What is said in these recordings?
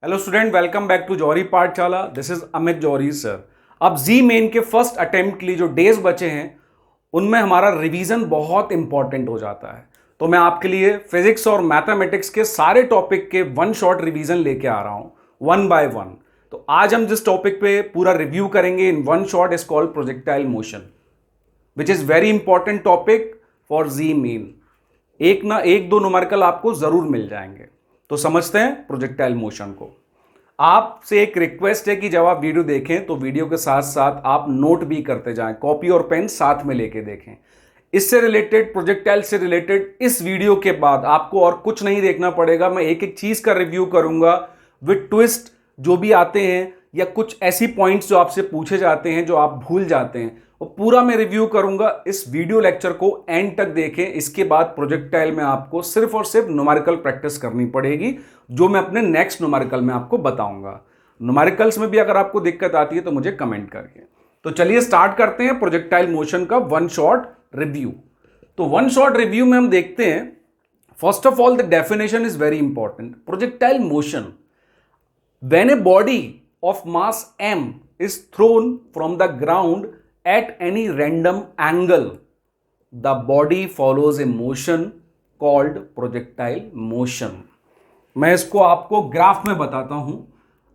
Hello student, welcome back to Johri Pathshala. This is Amit Johri sir. अब JEE main के first attempt के लिए जो डेज बचे हैं उनमें हमारा रिवीजन बहुत इंपॉर्टेंट हो जाता है। तो मैं आपके लिए फिजिक्स और मैथमेटिक्स के सारे टॉपिक के वन शॉट रिवीजन लेके आ रहा हूं, वन बाय वन। तो आज हम जिस टॉपिक पे पूरा रिव्यू करेंगे in one shot is called projectile motion, which is very important topic for JEE Main. एक ना एक दो न्यूमेरिकल आपको जरूर मिल जाएंगे। तो समझते हैं प्रोजेक्टाइल मोशन को। आपसे एक रिक्वेस्ट है कि जब आप वीडियो देखें तो वीडियो के साथ साथ आप नोट भी करते जाएं, कॉपी और पेन साथ में लेके देखें। इससे रिलेटेड, प्रोजेक्टाइल से रिलेटेड इस वीडियो के बाद आपको और कुछ नहीं देखना पड़ेगा। मैं एक एक चीज का रिव्यू करूंगा विद ट्विस्ट जो भी आते हैं, या कुछ ऐसी पॉइंट्स जो आपसे पूछे जाते हैं जो आप भूल जाते हैं, और पूरा मैं रिव्यू करूंगा। इस वीडियो लेक्चर को एंड तक देखें। इसके बाद प्रोजेक्टाइल में आपको सिर्फ और सिर्फ न्यूमेरिकल प्रैक्टिस करनी पड़ेगी, जो मैं अपने नेक्स्ट न्यूमेरिकल में आपको बताऊंगा। न्यूमेरिकल्स में भी अगर आपको दिक्कत आती है तो मुझे कमेंट करिए। तो चलिए स्टार्ट करते हैं प्रोजेक्टाइल मोशन का वन शॉट रिव्यू। तो वन शॉट रिव्यू में हम देखते हैं, first of all the definition is very important. Projectile motion, when a body of mass m is thrown from the ground at any random angle, the body follows a motion called projectile motion. मैं इसको आपको graph में बताता हूं।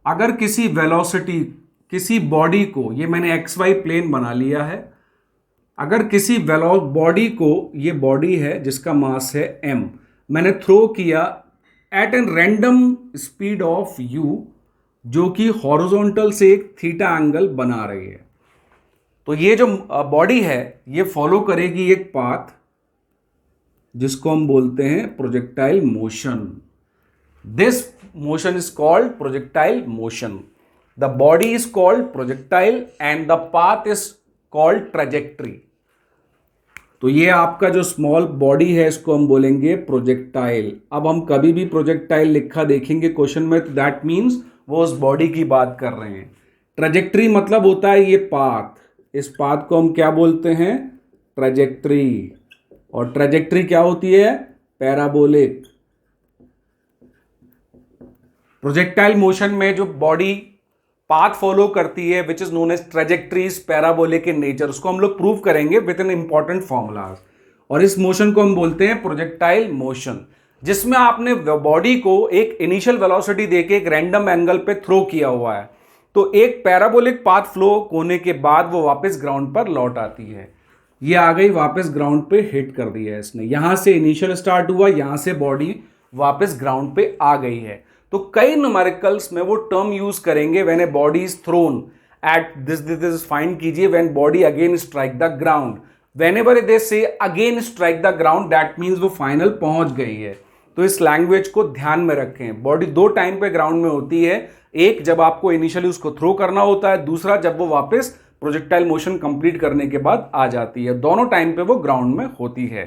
अगर किसी velocity, किसी body को, ये मैंने एक्स वाई प्लेन बना लिया है, अगर किसी बॉडी को, ये बॉडी है जिसका मास है m, मैंने थ्रो किया at an random speed of u, जो कि हॉरिजॉन्टल से एक थीटा एंगल बना रही है। तो ये जो बॉडी है ये फॉलो करेगी एक पाथ जिसको हम बोलते हैं projectile motion. This motion is called projectile motion. The body is called projectile and the path is called trajectory. तो ये आपका जो स्मॉल बॉडी है इसको हम बोलेंगे प्रोजेक्टाइल। अब हम कभी भी प्रोजेक्टाइल लिखा देखेंगे क्वेश्चन में, तो दैट मीन्स वो उस बॉडी की बात कर रहे हैं। ट्रेजेक्ट्री मतलब होता है ये पाथ। इस पाथ को हम क्या बोलते हैं? ट्रेजेक्ट्री। और ट्रेजेक्ट्री क्या होती है? पैराबोलिक। प्रोजेक्टाइल मोशन में जो बॉडी पाथ फॉलो करती है which is known as trajectories parabolic in nature, उसको हम लोग प्रूव करेंगे विद एन इंपॉर्टेंट फॉर्मूलाज। और इस मोशन को हम बोलते हैं प्रोजेक्टाइल मोशन, जिसमें आपने बॉडी को एक इनिशियल वेलोसिटी देके एक रैंडम एंगल पे थ्रो किया हुआ है। तो एक पैराबोलिक पाथ फ्लो होने के बाद वो वापस ग्राउंड पर लौट आती है। ये आ गई वापस ग्राउंड पे, हिट कर दिया है इसने। यहां से इनिशियल स्टार्ट हुआ, यहां से बॉडी वापस ग्राउंड पे आ गई है। तो कई न्यूमेरिकल्स में वो टर्म यूज करेंगे when a body is thrown at this find कीजिए when body again strike the ground. Whenever they say again strike the ground, that means वो फाइनल पहुंच गई है। तो इस लैंग्वेज को ध्यान में रखें। बॉडी दो टाइम पे ग्राउंड में होती है, एक जब आपको इनिशियली उसको थ्रो करना होता है, दूसरा जब वो वापस प्रोजेक्टाइल मोशन कंप्लीट करने के बाद आ जाती है। दोनों टाइम पे वो ग्राउंड में होती है।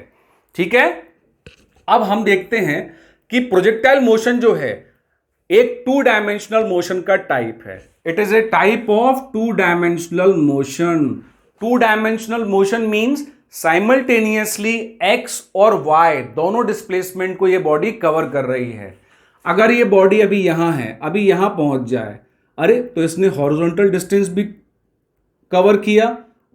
ठीक है, अब हम देखते हैं कि प्रोजेक्टाइल मोशन जो है एक टू डायमेंशनल मोशन का टाइप है। It is a type of two dimensional motion. Two dimensional motion means simultaneously x और वाई दोनों डिस्प्लेसमेंट को ये बॉडी कवर कर रही है। अगर ये बॉडी अभी यहां है, अभी यहां पहुंच जाए, अरे तो इसने हॉरिजॉन्टल डिस्टेंस भी कवर किया,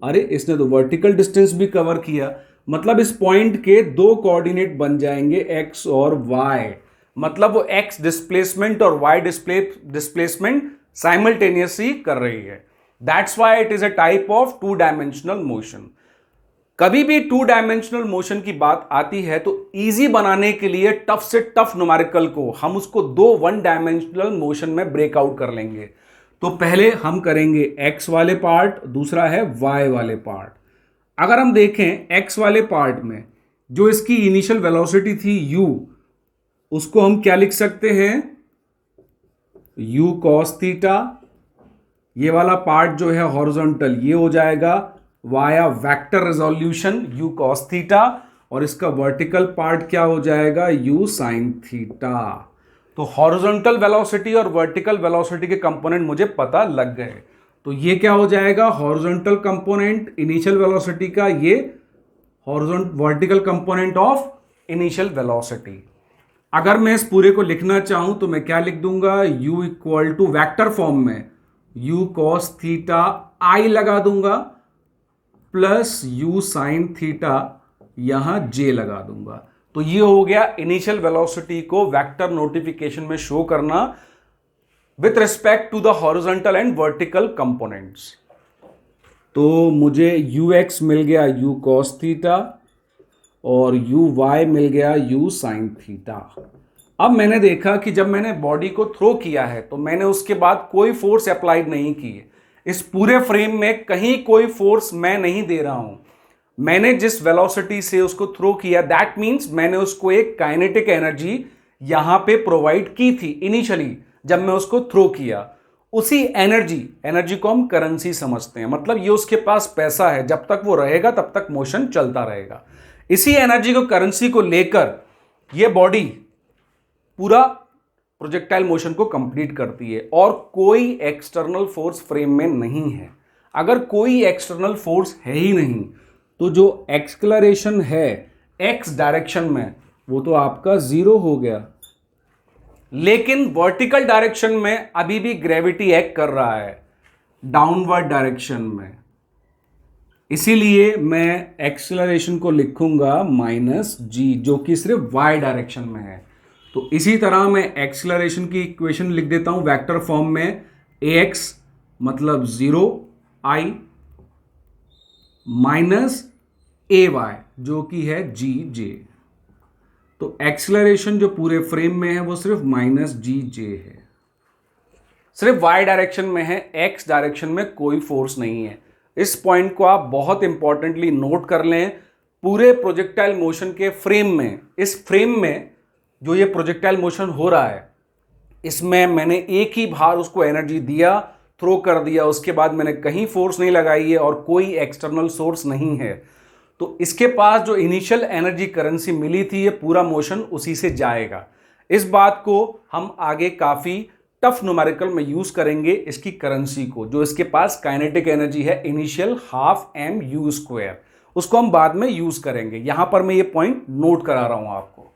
अरे इसने तो वर्टिकल डिस्टेंस भी कवर किया। मतलब इस पॉइंट के दो कोऑर्डिनेट बन जाएंगे एक्स और वाई। मतलब वो एक्स डिस्प्लेसमेंट और वाई डिस्प्लेसमेंट साइमल्टेनियसली कर रही है। That's why it is a type of two dimensional motion. कभी भी टू डायमेंशनल मोशन की बात आती है तो इजी बनाने के लिए टफ से टफ न्यूमेरिकल को हम उसको दो वन डायमेंशनल मोशन में ब्रेकआउट कर लेंगे। तो पहले हम करेंगे एक्स वाले पार्ट, दूसरा है वाई वाले पार्ट। अगर हम देखें एक्स वाले पार्ट में जो इसकी इनिशियल वेलोसिटी थी u, उसको हम क्या लिख सकते हैं? u cos theta. ये वाला पार्ट जो है हॉरिजॉन्टल, ये हो जाएगा via vector resolution u cos theta, और इसका वर्टिकल पार्ट क्या हो जाएगा? u sin theta. तो हॉरिजॉन्टल वेलोसिटी और वर्टिकल वेलोसिटी के कंपोनेंट मुझे पता लग गए। तो ये क्या हो जाएगा? हॉरिजॉन्टल कंपोनेंट इनिशियल वेलोसिटी का, ये vertical component of initial velocity. अगर मैं इस पूरे को लिखना चाहूं तो मैं क्या लिख दूंगा, u equal to vector form में u cos थीटा i लगा दूंगा प्लस u sin थीटा यहां j लगा दूंगा। तो ये हो गया इनिशियल वेलोसिटी को वेक्टर नोटिफिकेशन में शो करना with respect to the horizontal and vertical components. तो मुझे ux मिल गया u cos थीटा और uy मिल गया u sin थीटा। अब मैंने देखा कि जब मैंने बॉडी को थ्रो किया है तो मैंने उसके बाद कोई फोर्स अप्लाइड नहीं की है। इस पूरे फ्रेम में कहीं कोई फोर्स मैं नहीं दे रहा हूं। मैंने जिस वेलोसिटी से उसको थ्रो किया दैट मींस मैंने उसको एक काइनेटिक एनर्जी यहां पे प्रोवाइड की थी इनिशियली जब मैं उसको थ्रो किया। उसी एनर्जी को हम करेंसी समझते हैं, मतलब ये उसके पास पैसा है, जब तक वो रहेगा तब तक मोशन चलता रहेगा। इसी एनर्जी को करेंसी को लेकर ये बॉडी पूरा प्रोजेक्टाइल मोशन को कंप्लीट करती है और कोई एक्सटर्नल फोर्स फ्रेम में नहीं है। अगर कोई एक्सटर्नल फोर्स है ही नहीं तो जो एक्सलरेशन है एक्स डायरेक्शन में वो तो आपका जीरो हो गया, लेकिन वर्टिकल डायरेक्शन में अभी भी ग्रेविटी एक्ट कर रहा है डाउनवर्ड डायरेक्शन में। इसीलिए मैं एक्सेलरेशन को लिखूंगा माइनस जी, जो कि सिर्फ वाई डायरेक्शन में है। तो इसी तरह मैं एक्सेलरेशन की इक्वेशन लिख देता हूं वेक्टर फॉर्म में, ax मतलब 0i माइनस ay जो कि है gj। तो एक्सेलरेशन जो पूरे फ्रेम में है वो सिर्फ माइनस gj है, सिर्फ y डायरेक्शन में है, x डायरेक्शन में कोई फोर्स नहीं है। इस पॉइंट को आप बहुत इंपॉर्टेंटली नोट कर लें। पूरे प्रोजेक्टाइल मोशन के फ्रेम में, इस फ्रेम में जो ये प्रोजेक्टाइल मोशन हो रहा है इसमें मैंने एक ही बार उसको एनर्जी दिया, थ्रो कर दिया, उसके बाद मैंने कहीं फोर्स नहीं लगाई है और कोई एक्सटर्नल सोर्स नहीं है। तो इसके पास जो इनिशियल एनर्जी करेंसी मिली थी ये पूरा मोशन उसी से जाएगा। इस बात को हम आगे काफी टफ न्यूमेरिकल में यूज करेंगे, इसकी करेंसी को, जो इसके पास काइनेटिक एनर्जी है initial half m u square, उसको हम बाद में यूज करेंगे। यहां पर मैं ये पॉइंट नोट करा रहा हूं आपको।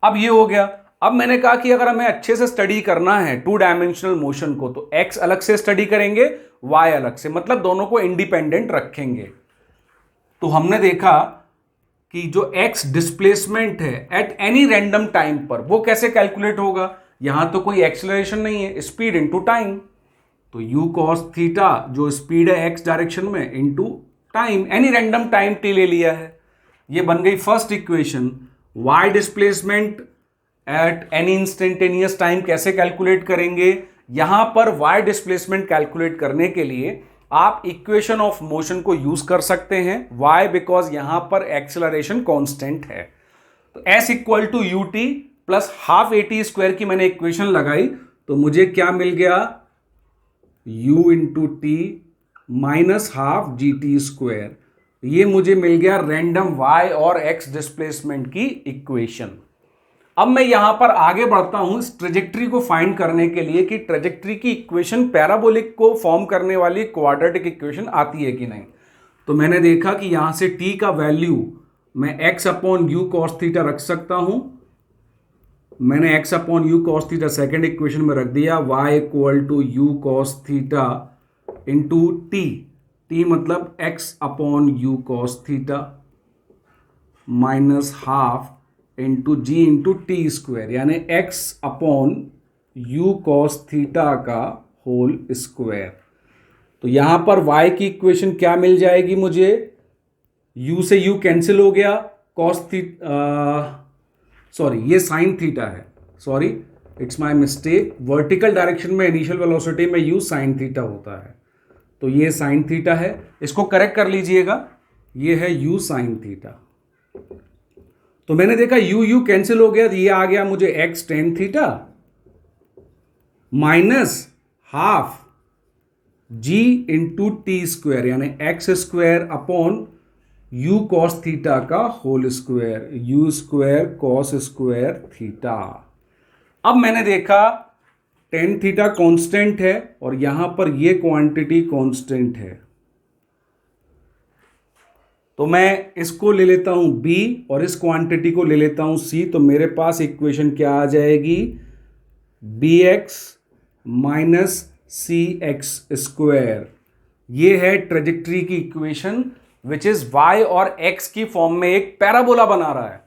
अब ये हो गया। अब मैंने कहा कि अगर हमें अच्छे से स्टडी करना है टू डायमेंशनल मोशन को तो x अलग से स्टडी करेंगे, y अलग से, मतलब दोनों को इंडिपेंडेंट रखेंगे। तो हमने देखा कि जो x डिस्प्लेसमेंट है एट एनी रैंडम टाइम पर वो कैसे कैलकुलेट होगा। यहां तो कोई एक्सेलरेशन नहीं है, स्पीड इनटू टाइम। तो u cos थीटा जो स्पीड है x डायरेक्शन में into time, any random time t ले लिया है। ये बन गई first equation. y displacement at any instantaneous time कैसे कैलकुलेट करेंगे। यहां पर y डिस्प्लेसमेंट कैलकुलेट करने के लिए आप इक्वेशन ऑफ मोशन को यूज कर सकते हैं। y बिकॉज यहां पर एक्सेलरेशन कांस्टेंट है। तो s equal to u t plus half a t square की मैंने इक्वेशन लगाई तो मुझे क्या मिल गया, u into t minus half g t square. ये मुझे मिल गया रैंडम y और x डिस्प्लेसमेंट की इक्वेशन। अब मैं यहां पर आगे बढ़ता हूं इस ट्रेजेक्ट्री को फाइंड करने के लिए कि ट्रेजेक्ट्री की इक्वेशन पैराबोलिक को फॉर्म करने वाली क्वाड्रेटिक इक्वेशन आती है कि नहीं। तो मैंने देखा कि यहां से t का वैल्यू मैं x upon u cos theta रख सकता हूं। मैंने x upon u cos theta second equation में रख दिया, y equal to u cos theta into t मतलब x upon u cos theta minus half into g into T square, यानी x upon u cos theta का whole square. तो यहां पर y की इक्वेशन क्या मिल जाएगी मुझे, u से u कैंसिल हो गया, कॉस थीटा सॉरी ये साइन थीटा है, sorry it's my mistake. Vertical direction में इनिशियल वेलोसिटी में u साइन थीटा होता है, तो ये साइन थीटा है, इसको करेक्ट कर लीजिएगा, ये है u साइन थीटा। तो मैंने देखा u कैंसिल हो गया, तो ये आ गया मुझे x tan theta minus half g into T square, यानी x square upon u cos theta का whole square, u square cos square theta. अब मैंने देखा टेन थीटा कांस्टेंट है और यहां पर ये क्वांटिटी कांस्टेंट है। तो मैं इसको ले लेता हूं b और इस क्वांटिटी को ले लेता हूं c, तो मेरे पास इक्वेशन क्या आ जाएगी, bx माइनस सी एक्स स्क्वायर। ये है ट्रेजेक्ट्री की इक्वेशन विच इज y और x की फॉर्म में एक पैराबोला बना रहा है।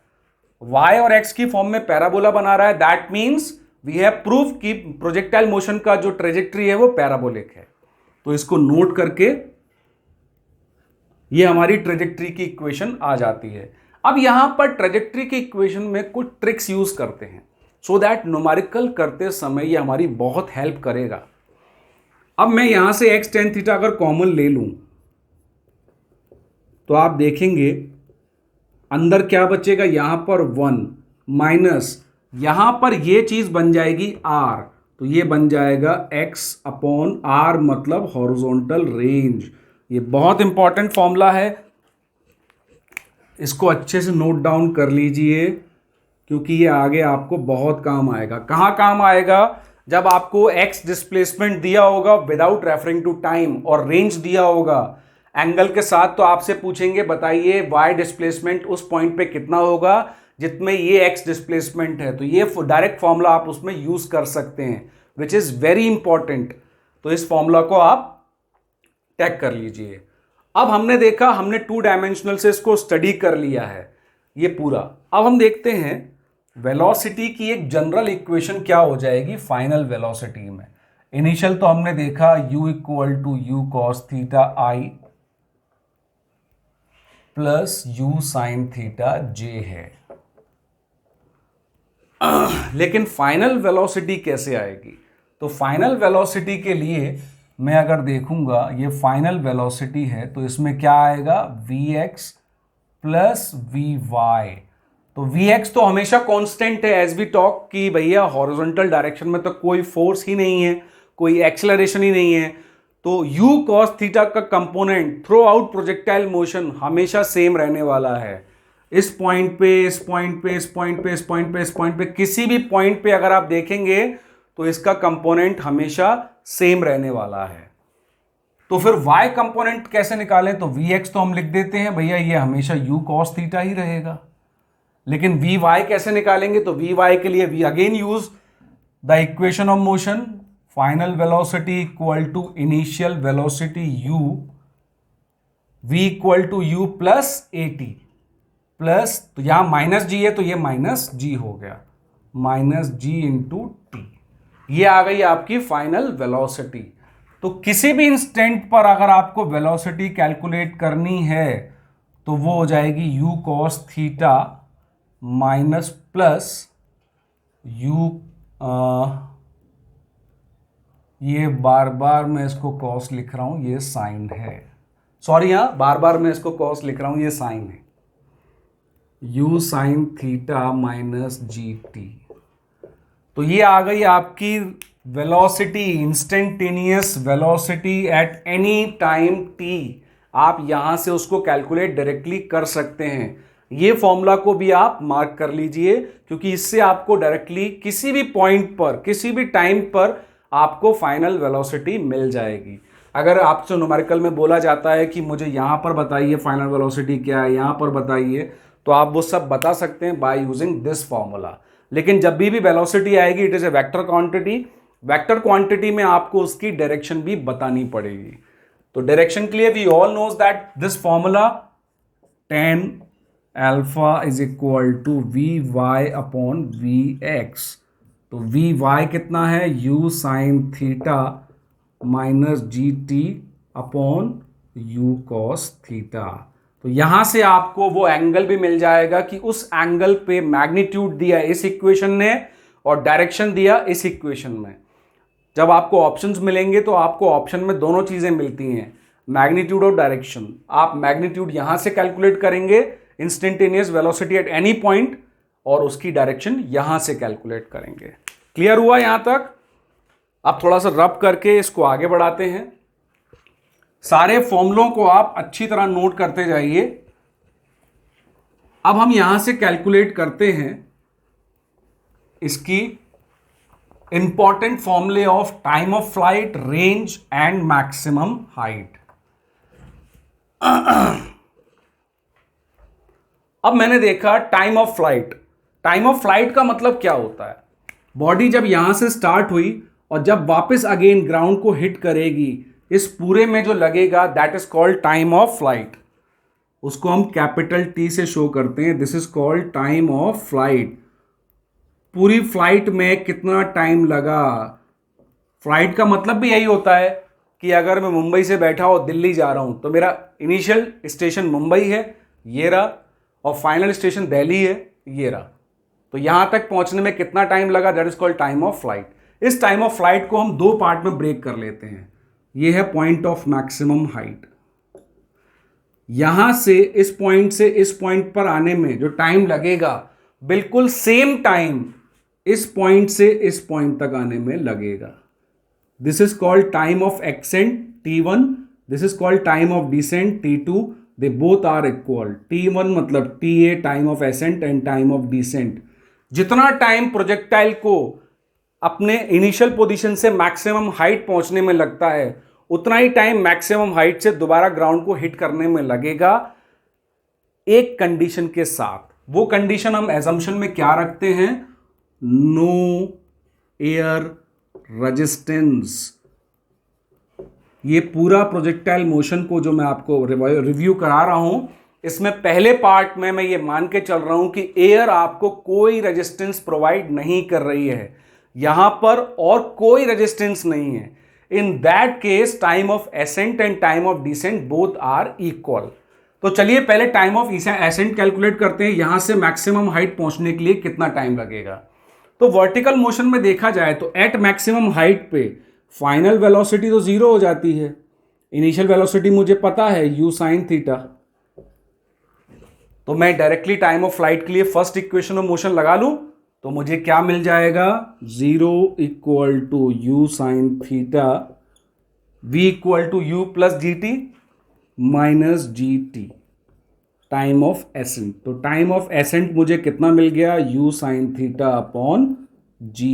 y और x की फॉर्म में पैराबोला बना रहा है, that means we have prove कि प्रोजेक्टाइल मोशन का जो ट्रेजेक्ट्री है वो पैराबोलिक है। तो इसको नोट करके ये हमारी ट्रेजेक्ट्री की इक्वेशन आ जाती है। अब यहां पर ट्रेजेक्ट्री की इक्वेशन में कुछ ट्रिक्स यूज करते हैं सो दैट न्यूमेरिकल करते समय ये हमारी बहुत हेल्प करेगा। अब मैं यहां से x tan थीटा अगर कॉमन ले लूं तो आप देखेंगे अंदर क्या बचेगा, यहां पर 1 माइनस यहां पर ये चीज बन जाएगी r, तो ये बन जाएगा x अपॉन r, मतलब हॉरिजॉन्टल रेंज। ये बहुत इंपॉर्टेंट फॉर्मूला है, इसको अच्छे से नोट डाउन कर लीजिए क्योंकि ये आगे आपको बहुत काम आएगा। कहां काम आएगा, जब आपको x डिस्प्लेसमेंट दिया होगा विदाउट रेफरिंग टू टाइम और रेंज दिया होगा एंगल के साथ, तो आपसे पूछेंगे बताइए y डिस्प्लेसमेंट उस पॉइंट पे कितना होगा जितमें ये x डिस्प्लेसमेंट है, तो ये डायरेक्ट फॉर्मूला आप उसमें यूज कर सकते हैं विच इज वेरी इंपॉर्टेंट। तो इस फॉर्मूला को आप टैग कर लीजिए। अब हमने देखा, हमने 2 डायमेंशनल से इसको स्टडी कर लिया है ये पूरा। अब हम देखते हैं वेलोसिटी की एक जनरल इक्वेशन क्या हो जाएगी फाइनल वेलोसिटी में। इनिशियल तो हमने देखा u equal to u cos theta i plus u sine theta j है, लेकिन फाइनल वेलोसिटी कैसे आएगी, तो फाइनल वेलोसिटी के लिए मैं अगर देखूंगा ये फाइनल वेलोसिटी है तो इसमें क्या आएगा vx प्लस vy। तो vx तो हमेशा कांस्टेंट है एज वी टॉक कि भैया हॉरिजॉन्टल डायरेक्शन में तो कोई फोर्स ही नहीं है, कोई एक्सेलरेशन ही नहीं है, तो u cos थीटा का component through out projectile motion हमेशा सेम रहने वाला है। इस पॉइंट पे, इस पॉइंट पे, इस पॉइंट पे, इस पॉइंट पे, इस पॉइंट पे, किसी भी पॉइंट पे अगर आप देखेंगे तो इसका कंपोनेंट हमेशा सेम रहने वाला है। तो फिर y कंपोनेंट कैसे निकालें, तो vx तो हम लिख देते हैं भैया ये हमेशा u cos थीटा ही रहेगा, लेकिन vy कैसे निकालेंगे, तो vy के लिए we again use the equation of motion, final velocity equal to initial velocity u, v equal to u plus at plus, तो यहां माइनस g है तो ये माइनस g हो गया, माइनस g इंटू टी। ये आ गई आपकी फाइनल वेलोसिटी। तो किसी भी इंस्टेंट पर अगर आपको वेलोसिटी कैलकुलेट करनी है तो वो हो जाएगी u cos theta minus plus u, ये बार बार मैं इसको cos लिख रहा हूं, ये साइन है, सॉरी यहां बार बार मैं इसको cos लिख रहा हूं, ये साइन है, u sine theta minus g T. तो ये आ गई आपकी velocity, instantaneous velocity at any time t। आप यहां से उसको कैलकुलेट डायरेक्टली कर सकते हैं। ये फॉर्मूला को भी आप मार्क कर लीजिए क्योंकि इससे आपको डायरेक्टली किसी भी पॉइंट पर, किसी भी टाइम पर आपको फाइनल वेलोसिटी मिल जाएगी। अगर आपसे न्यूमेरिकल में बोला जाता है कि मुझे यहां पर बताइए फाइनल वेलोसिटी क्या है, यहां पर बताइए, तो आप वो सब बता सकते हैं बाय यूजिंग दिस फॉर्मूला। लेकिन जब भी वेलोसिटी आएगी it is a vector quantity, vector quantity में आपको उसकी डायरेक्शन भी बतानी पड़ेगी। तो डायरेक्शन के लिए we all knows that this formula tan alpha is equal to v y upon v x. तो वी वाई कितना है, u sine theta minus g t upon u cos theta. तो यहां से आपको वो एंगल भी मिल जाएगा कि उस एंगल पे मैग्नीट्यूड दिया इस इक्वेशन ने और डायरेक्शन दिया इस इक्वेशन में। जब आपको ऑप्शंस मिलेंगे तो आपको ऑप्शन में दोनों चीजें मिलती हैं, मैग्नीट्यूड और डायरेक्शन। आप मैग्नीट्यूड यहां से कैलकुलेट करेंगे instantaneous velocity at any point और उसकी डायरेक्शन यहां से कैलकुलेट करेंगे। क्लियर हुआ यहां तक? अब थोड़ा सा रब करके इसको आगे बढ़ाते हैं। सारे फॉर्मूलों को आप अच्छी तरह नोट करते जाइए। अब हम यहां से कैलकुलेट करते हैं इसकी इंपॉर्टेंट फॉर्मूले of time of flight, range and maximum height. अब मैंने देखा time of flight. Time of flight का मतलब क्या होता है? बॉडी जब यहां से स्टार्ट हुई और जब वापस अगेन ग्राउंड को हिट करेगी, इस पूरे में जो लगेगा that is called time of flight. उसको हम कैपिटल टी से शो करते हैं। This is called time of flight. पूरी फ्लाइट में कितना टाइम लगा। फ्लाइट का मतलब भी यही होता है कि अगर मैं मुंबई से बैठा हो दिल्ली जा रहा हूं तो मेरा इनिशियल स्टेशन मुंबई है, ये रहा, और फाइनल स्टेशन दिल्ली है, ये रहा। तो यहां तक पहुंचने में कितना टाइम लगा, that is called time of flight. इस टाइम ऑफ फ्लाइट को हम दो पार्ट में ब्रेक कर लेते हैं। ये है पॉइंट ऑफ मैक्सिमम हाइट। यहां से इस पॉइंट पर आने में जो टाइम लगेगा, बिल्कुल सेम टाइम इस पॉइंट से इस पॉइंट तक आने में लगेगा। This is called time of ascent T1, this is called time of descent T2। They both are equal. T1 मतलब TA time of ascent and time of descent. जितना time projectile को अपने इनिशियल पोजीशन से maximum height पहुंचने में लगता है, उतना ही टाइम मैक्सिमम हाइट से दोबारा ग्राउंड को हिट करने में लगेगा, एक कंडीशन के साथ। वो कंडीशन हम एजम्पशन में क्या रखते हैं? No air resistance. ये पूरा प्रोजेक्टाइल मोशन को जो मैं आपको रिव्यू करा रहा हूं, इसमें पहले पार्ट में मैं ये मान के चल रहा हूं कि एयर आपको कोई रेजिस्टेंस प्रोवाइड नहीं कर रही है, यहां पर और कोई रेजिस्टेंस नहीं है। In that case time of ascent and time of descent both are equal. तो चलिए पहले टाइम ऑफ एसेंट कैलकुलेट करते हैं। यहां से मैक्सिमम हाइट पहुंचने के लिए कितना टाइम लगेगा। तो वर्टिकल मोशन में देखा जाए तो एट मैक्सिमम हाइट पे फाइनल वेलोसिटी तो जीरो हो जाती है। इनिशियल वेलोसिटी मुझे पता है u sin थीटा। तो मैं डायरेक्टली टाइम ऑफ फ्लाइट के लिए फर्स्ट इक्वेशन ऑफ मोशन लगा लूं तो मुझे क्या मिल जाएगा? 0 equal to u sin theta v equal to u plus gt minus gt time of ascent. तो टाइम ऑफ एसेंट मुझे कितना मिल गया? u sin theta upon g।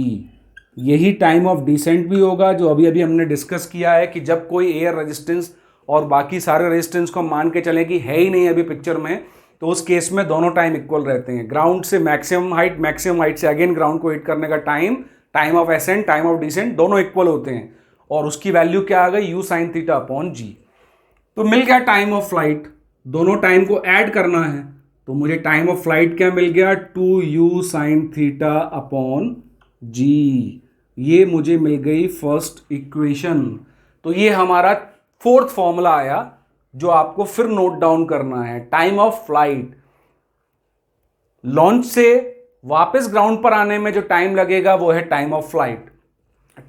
यही टाइम ऑफ डिसेंट भी होगा जो अभी अभी हमने डिस्कस किया है कि जब कोई एयर रेजिस्टेंस और बाकी सारे रेजिस्टेंस को मान के चले कि है ही नहीं अभी पिक्चर में, तो उस केस में दोनों टाइम इक्वल रहते हैं। ग्राउंड से मैक्सिमम हाइट से अगेन ग्राउंड को हिट करने का time, time of ascent, time of descent दोनों इक्वल होते हैं। और उसकी वैल्यू क्या आ गई? u sin theta upon g। तो मिल गया टाइम ऑफ फ्लाइट। दोनों टाइम को ऐड करना है तो मुझे टाइम ऑफ फ्लाइट क्या मिल गया? 2u sin theta upon g। ये मुझे मिल गई फर्स्ट इक्वेशन। तो ये हमारा फोर्थ फॉर्मूला आया जो आपको फिर नोट डाउन करना है। टाइम ऑफ फ्लाइट, लॉन्च से वापस ग्राउंड पर आने में जो टाइम लगेगा वो है time of flight.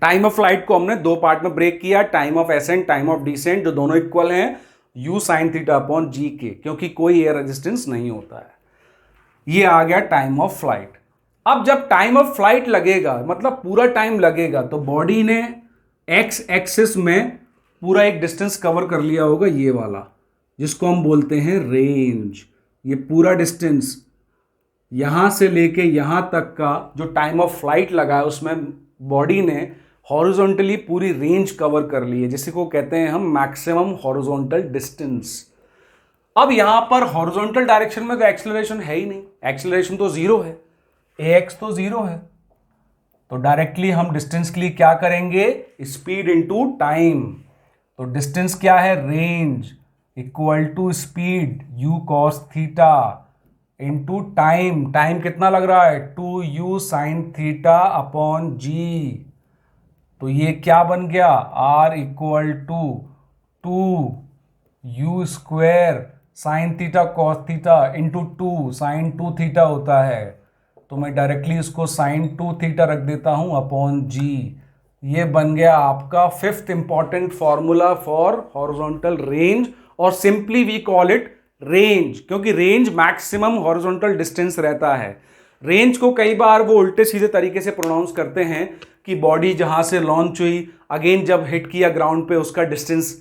Time of flight को हमने दो पार्ट में ब्रेक किया, time of ascent, time of descent, जो दोनों इक्वल हैं u sin theta upon g के, क्योंकि कोई एयर रेजिस्टेंस नहीं होता है। ये आ गया टाइम ऑफ फ्लाइट। अब जब टाइम ऑफ फ्लाइट लगेगा मतलब पूरा टाइम लगेगा, तो बॉडी ने एक्स एक्सिस में पूरा एक डिस्टेंस कवर कर लिया होगा, ये वाला जिसको हम बोलते हैं रेंज। ये पूरा डिस्टेंस यहां से लेके यहां तक का जो टाइम ऑफ फ्लाइट लगा है उसमें बॉडी ने हॉरिजॉन्टली पूरी रेंज कवर कर ली है, जिसे को कहते हैं हम मैक्सिमम हॉरिजॉन्टल डिस्टेंस। अब यहां पर हॉरिजॉन्टल डायरेक्शन में तो एक्सेलरेशन है ही नहीं, एक्सेलरेशन तो जीरो है, ax तो जीरो है। तो डायरेक्टली हम डिस्टेंस के लिए क्या करेंगे? Speed into time. तो डिस्टेंस क्या है? Range equal to speed u cos theta into time. Time कितना लग रहा है? 2u sin theta upon g। तो ये क्या बन गया? r equal to 2u square sine theta cos theta into 2 sine 2 theta होता है। तो मैं डायरेक्टली इसको साइन 2 थीटा रख देता हूं अपॉन g। ये बन गया आपका fifth important formula for horizontal range, और simply we call it range, क्योंकि रेंज मैक्सिमम हॉरिजॉन्टल डिस्टेंस रहता है। रेंज को कई बार वो उल्टे सीधे तरीके से प्रोनाउंस करते हैं कि बॉडी जहां से लॉन्च हुई अगेन जब हिट किया ग्राउंड पे उसका डिस्टेंस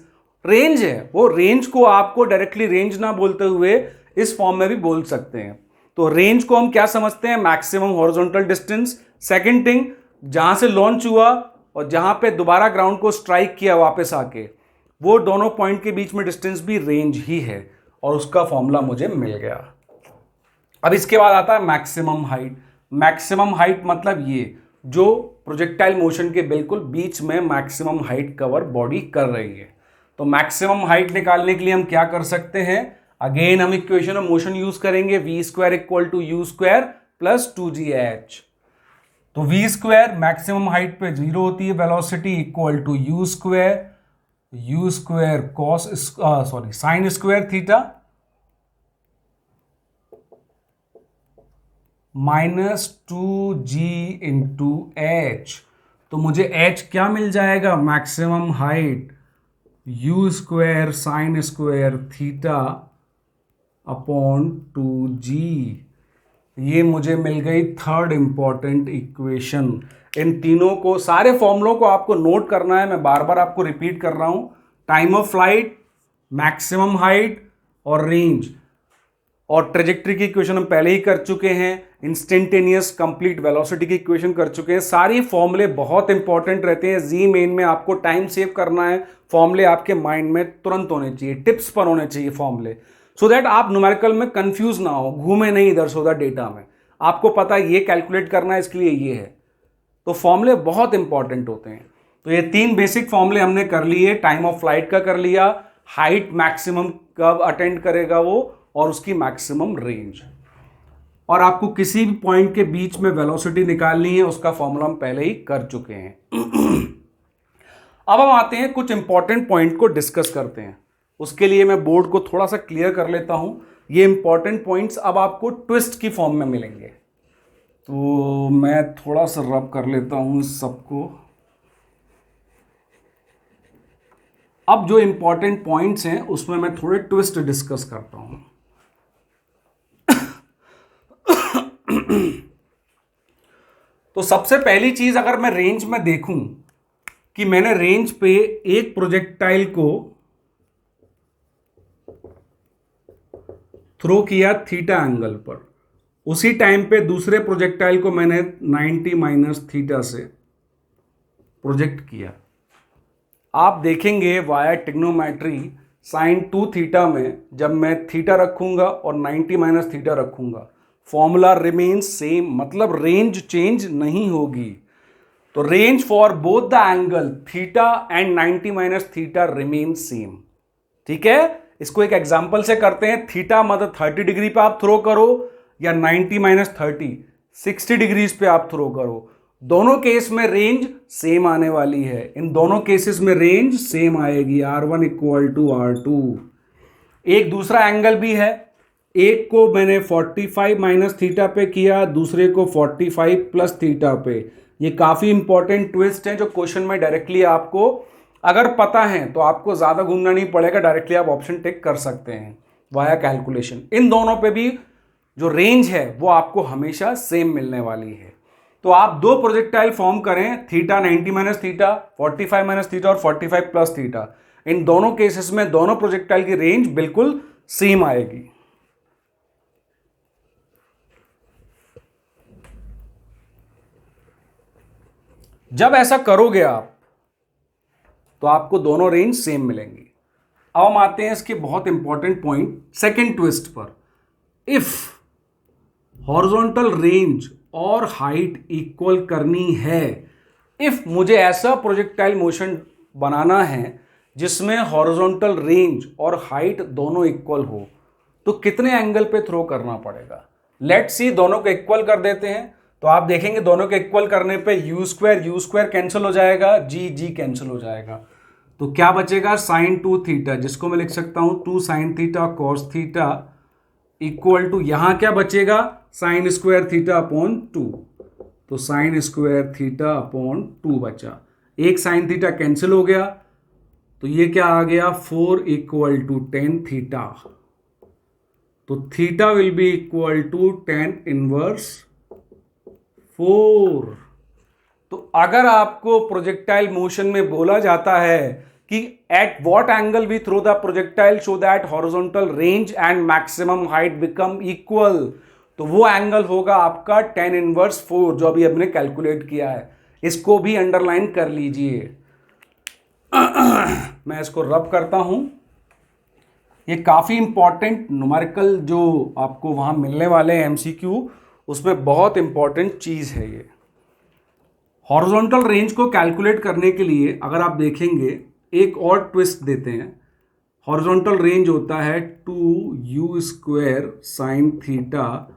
रेंज है। वो रेंज को आपको डायरेक्टली रेंज ना बोलते हुए इस फॉर्म में भी बोल सकते हैं। तो रेंज को हम क्या समझते हैं? Maximum horizontal distance. Second thing, जहां से लॉन्च हुआ और जहां पे दोबारा ग्राउंड को स्ट्राइक किया वापस आके, वो दोनों पॉइंट के बीच में डिस्टेंस भी रेंज ही है, और उसका फॉर्मूला मुझे मिल गया। अब इसके बाद आता है मैक्सिमम हाइट। मैक्सिमम हाइट मतलब ये जो प्रोजेक्टाइल मोशन के बिल्कुल बीच में मैक्सिमम हाइट कवर बॉडी कर रही है। तो मैक्सिमम हाइट निकालने के लिए हम क्या कर सकते हैं, अगेन हम इक्वेशन ऑफ मोशन यूज करेंगे, v square equal to u square plus 2gh। तो वी स्क्वायर मैक्सिमम हाइट पे 0 होती है velocity, equal to u square cos sine square theta minus 2g into h. तो मुझे h क्या मिल जाएगा, maximum height u square sine square theta upon 2g। ये मुझे मिल गई थर्ड इंपॉर्टेंट इक्वेशन। इन तीनों को, सारे फॉर्मूलों को आपको नोट करना है, मैं बार बार आपको रिपीट कर रहा हूं। Time of flight, maximum height और रेंज, और ट्रेजेक्ट्री की इक्वेशन हम पहले ही कर चुके हैं, इंस्टेंटेनियस कंप्लीट वेलोसिटी की इक्वेशन कर चुके हैं। सारी फॉर्मूले बहुत इंपॉर्टेंट रहते हैं। जी मेन में आपको टाइम सेव करना है, फॉर्मूले आपके माइंड में तुरंत होने चाहिए, टिप्स पर होने चाहिए फॉर्मूले, सो दैट आप न्यूमेरिकल में कंफ्यूज ना हो, घूमे नहीं इधर से उधर डेटा में। आपको पता है ये कैलकुलेट करना है, इसके लिए ये है। तो फॉर्मूले बहुत इंपॉर्टेंट होते हैं। तो ये 3 बेसिक फॉर्मूले हमने कर लिए, टाइम ऑफ फ्लाइट का कर लिया, हाइट मैक्सिमम कब अटेंड करेगा वो, और उसकी मैक्सिमम रेंज, और आपको किसी भी पॉइंट के बीच में वेलोसिटी निकालनी है, उसका फॉर्मूला हम पहले ही कर चुके हैं। अब हम आते हैं कुछ इंपॉर्टेंट पॉइंट को डिस्कस करते हैं। उसके लिए मैं बोर्ड को थोड़ा सा क्लियर कर लेता हूं। ये इंपॉर्टेंट पॉइंट्स अब आपको ट्विस्ट की फॉर्म में मिलेंगे, तो मैं थोड़ा सा रब कर लेता हूं इस सबको। अब जो इंपॉर्टेंट पॉइंट्स हैं उसमें मैं थोड़े ट्विस्ट डिस्कस करता हूं। तो सबसे पहली चीज, अगर मैं रेंज में देखूं कि मैंने रेंज पे एक प्रोजेक्टाइल को थ्रो किया थीटा एंगल पर, उसी टाइम पे दूसरे प्रोजेक्टाइल को मैंने 90 माइनस थीटा से प्रोजेक्ट किया। आप देखेंगे वाया ट्रिग्नोमेट्री साइन 2 थीटा में जब मैं थीटा रखूंगा और 90 माइनस थीटा रखूंगा, फॉर्मूला रिमेन्स सेम, मतलब रेंज चेंज नहीं होगी। तो range for both the angle theta and 90 minus theta remain same. ठीक है, इसको एक एग्जांपल से करते हैं। थीटा मतलब 30 डिग्री पे आप थ्रो करो या 90 माइनस 30 60 डिग्रीज पे आप थ्रो करो, दोनों केस में रेंज सेम आने वाली है। इन दोनों केसेस में रेंज सेम आएगी, R1 इक्वल टू R2। एक दूसरा एंगल भी है, एक को मैंने 45 माइनस थीटा पे किया, दूसरे को 45 प्लस थीटा पे। ये काफी इंपॉर्टेंट ट्विस्ट है जो क्वेश्चन में डायरेक्टली आपको अगर पता है तो आपको ज्यादा घूमना नहीं पड़ेगा, डायरेक्टली आप ऑप्शन टेक कर सकते हैं वाया कैलकुलेशन। इन दोनों पे भी जो रेंज है वो आपको हमेशा सेम मिलने वाली है। तो आप 2 प्रोजेक्टाइल फॉर्म करें, theta 90 minus theta, 45 minus theta और 45 प्लस थीटा, इन दोनों केसेस में दोनों प्रोजेक्टाइल की रेंज बिल्कुल सेम आएगी। जब ऐसा करोगे आप तो आपको दोनों रेंज सेम मिलेंगी। अब हम आते हैं इसके बहुत इंपॉर्टेंट पॉइंट सेकंड ट्विस्ट पर। इफ हॉरिजॉन्टल रेंज और हाइट इक्वल करनी है, इफ मुझे ऐसा प्रोजेक्टाइल मोशन बनाना है जिसमें हॉरिजॉन्टल रेंज और हाइट दोनों इक्वल हो, तो कितने एंगल पे थ्रो करना पड़ेगा। लेट्स सी, दोनों को इक्वल कर देते हैं। तो आप देखेंगे दोनों के इक्वल करने पे यू स्क्वायर कैंसिल हो जाएगा, जी कैंसिल हो जाएगा। तो क्या बचेगा, साइन 2 थीटा, जिसको मैं लिख सकता हूं 2 sine theta cos theta equal to, यहां क्या बचेगा, साइन स्क्वायर थीटा अपॉन 2। तो साइन स्क्वायर थीटा अपॉन 2 बचा, एक साइन थीटा कैंसिल हो गया, तो ये क्या आ गया 4 इक्वल टू 10 थीटा। तो theta will be equal to 10 inverse 4। तो अगर आपको प्रोजेक्टाइल मोशन में बोला जाता है कि at what angle we throw the projectile so that horizontal range and maximum height become equal, तो वो एंगल होगा आपका 10 इनवर्स 4 जो अभी हमने कैलकुलेट किया है। इसको भी अंडरलाइन कर लीजिए। मैं इसको रब करता हूं। ये काफ़ी इंपॉर्टेंट न्यूमेरिकल जो आपको वहाँ मिलने वाले हैं एमसीक्यू, उसमें बहुत इंपॉर्टेंट चीज़ है ये। हॉरिजॉन्टल रेंज को कैलकुलेट करने के लिए अगर आप देखेंगे एक और ट्विस्ट देते हैं। हॉरिजॉन्टल रेंज होता है 2u² sine theta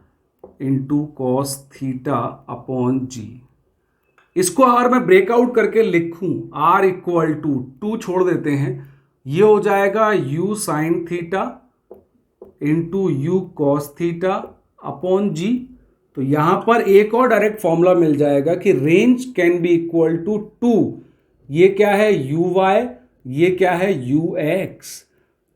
into cos theta upon g. इसको अगर मैं ब्रेकआउट करके लिखूं r इक्वल टू 2 छोड़ देते हैं, ये हो जाएगा u sine theta into u cos theta upon g. तो यहां पर एक और डायरेक्ट फॉर्मूला मिल जाएगा कि range can be equal to 2, ये क्या है uy, ये क्या है ux,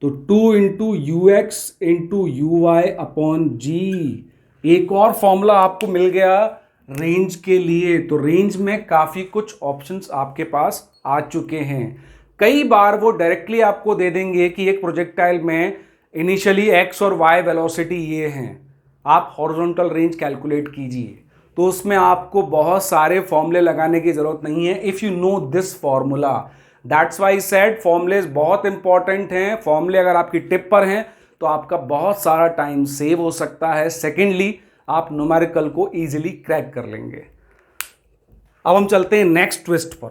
तो 2 into u x into u y upon g. एक और फॉर्मूला आपको मिल गया रेंज के लिए। तो रेंज में काफ़ी कुछ ऑप्शंस आपके पास आ चुके हैं। कई बार वो डायरेक्टली आपको दे देंगे कि एक प्रोजेक्टाइल में इनिशियली एक्स और वाई वेलोसिटी ये हैं, आप हॉरिजॉन्टल रेंज कैलकुलेट कीजिए। तो उसमें आपको बहुत सारे फॉर्मूले लगाने की ज़रूरत नहीं है if you know this formula. That's why said formulas बहुत इंपॉर्टेंट हैं। फॉर्मूले अगर आपकी टिप पर हैं तो आपका बहुत सारा टाइम सेव हो सकता है। सेकेंडली, आप न्यूमेरिकल को इजीली क्रैक कर लेंगे। अब हम चलते हैं नेक्स्ट ट्विस्ट पर।